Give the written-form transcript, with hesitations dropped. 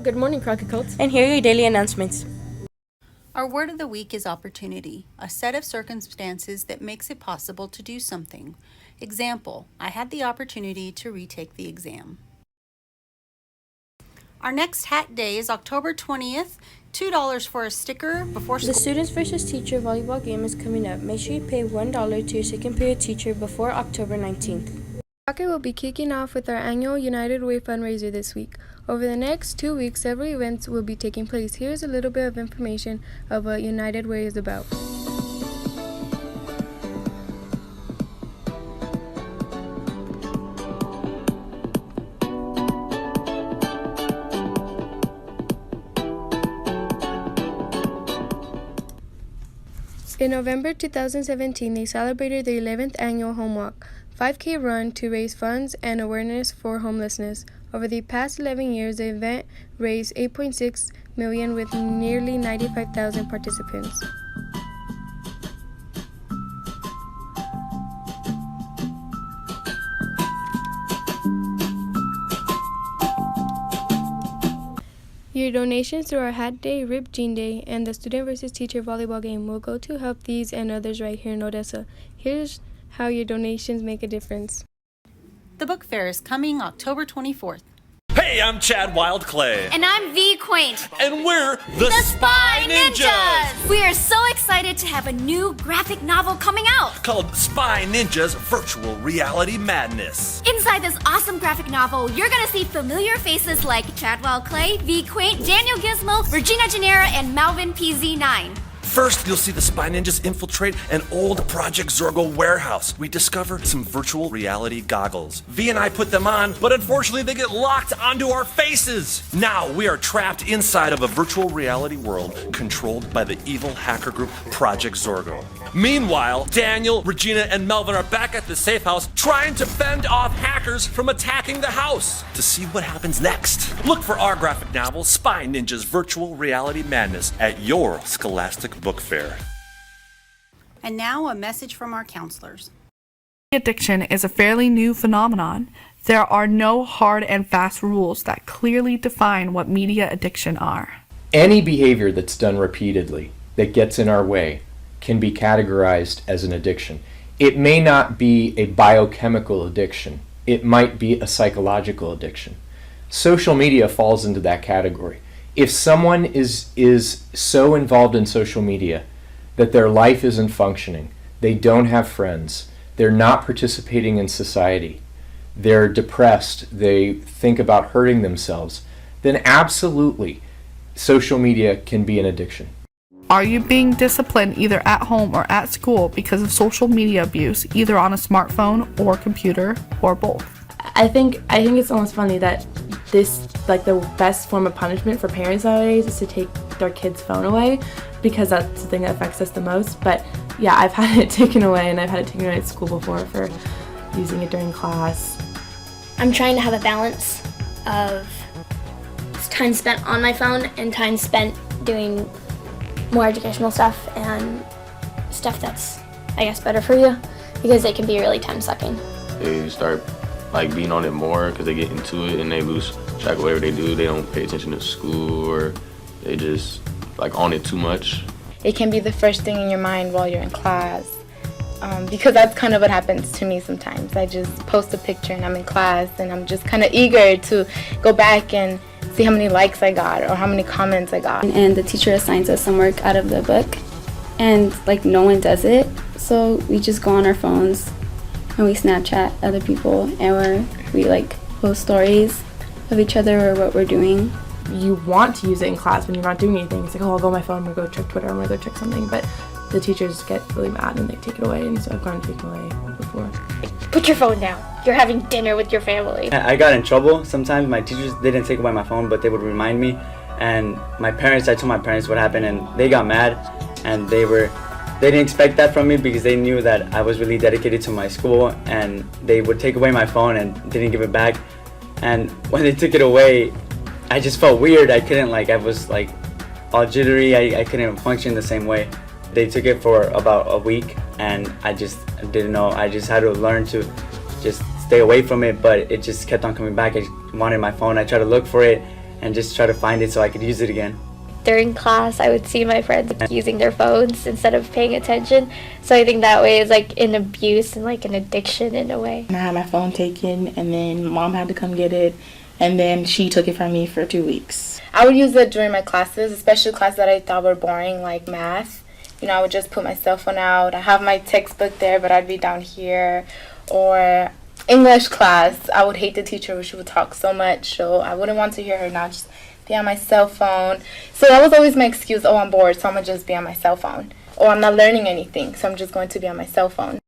good morning, Crockett Colts. And here are your daily announcements. Our word of the week is opportunity, a set of circumstances that makes it possible to do something. Example, I had the opportunity to retake the exam. Our next hat day is October 20th, $2 for a sticker before school. The Students vs. Teacher volleyball game is coming up. Make sure you pay $1 to your second period teacher before October 19th. Crockett will be kicking off with our annual United Way fundraiser this week. Over the next 2 weeks, several events will be taking place. Here's a little bit of information of what United Way is about. In November 2017, they celebrated the 11th annual Home Walk, 5K run to raise funds and awareness for homelessness. Over the past 11 years, the event raised $8.6 million with nearly 95,000 participants. Your donations through our Hat Day, Rib Jean Day, and the Student vs. Teacher volleyball game will go to help these and others right here in Odessa. Here's how your donations make a difference. The book fair is coming October 24th. Hey, I'm Chad Wildclay. And I'm V Quaint. And we're the Spy Ninjas! We are so excited to have a new graphic novel coming out. Called Spy Ninjas Virtual Reality Madness. Inside this awesome graphic novel, you're gonna see familiar faces like Chadwell Clay, V Quaint, Daniel Gizmo, Regina Genera, and Malvin PZ9. First, you'll see the Spy Ninjas infiltrate an old Project Zorgo warehouse. We discover some virtual reality goggles. V and I put them on, but unfortunately they get locked onto our faces. Now we are trapped inside of a virtual reality world controlled by the evil hacker group Project Zorgo. Meanwhile, Daniel, Regina, and Melvin are back at the safe house trying to fend off hackers from attacking the house. To see what happens next, look for our graphic novel, Spy Ninjas Virtual Reality Madness, at your Scholastic Book Fair. And now a message from our counselors. Addiction is a fairly new phenomenon. There are no hard and fast rules that clearly define what media addiction are. Any behavior that's done repeatedly that gets in our way can be categorized as an addiction. It may not be a biochemical addiction. It might be a psychological addiction. Social media falls into that category. If someone is so involved in social media that their life isn't functioning, they don't have friends, they're not participating in society, they're depressed, they think about hurting themselves, then absolutely social media can be an addiction. Are you being disciplined either at home or at school because of social media abuse, either on a smartphone or computer, or both? I think it's almost funny that this, like, the best form of punishment for parents nowadays is to take their kids' phone away, because that's the thing that affects us the most. But yeah, I've had it taken away, and I've had it taken away at school before for using it during class. I'm trying to have a balance of time spent on my phone and time spent doing more educational stuff and stuff that's, I guess, better for you, because it can be really time-sucking. They start being on it more because they get into it and they lose track of whatever they do. They don't pay attention to school, or they just on it too much. It can be the first thing in your mind while you're in class, because that's kind of what happens to me sometimes. I just post a picture and I'm in class and I'm just kind of eager to go back and see how many likes I got or how many comments I got. And the teacher assigns us some work out of the book, and no one does it, so we just go on our phones and we Snapchat other people, and we post stories of each other or what we're doing. You want to use it in class when you're not doing anything. It's I'll go on my phone, I'm gonna go check Twitter, I'm gonna go check something, but the teachers get really mad and they take it away, and so I've gone to take it away before. Put your phone down. You're having dinner with your family. I got in trouble. Sometimes my teachers didn't take away my phone, but they would remind me. And I told my parents what happened, and they got mad, and they didn't expect that from me, because they knew that I was really dedicated to my school, and they would take away my phone and didn't give it back. And when they took it away, I just felt weird. I couldn't I was all jittery. I couldn't function the same way. They took it for about a week, and I just didn't know. I just had to learn to just stay away from it, but it just kept on coming back. I wanted my phone. I tried to look for it, and just try to find it so I could use it again. During class, I would see my friends using their phones instead of paying attention. So I think that way is like an abuse and like an addiction in a way. I had my phone taken, and then mom had to come get it, and then she took it from me for 2 weeks. I would use it during my classes, especially classes that I thought were boring, like math. You know, I would just put my cell phone out. I have my textbook there, but I'd be down here. Or English class, I would hate the teacher. She would talk so much, so I wouldn't want to hear her now. Just be on my cell phone. So that was always my excuse. Oh, I'm bored, so I'm gonna just be on my cell phone. Or I'm not learning anything, so I'm just going to be on my cell phone.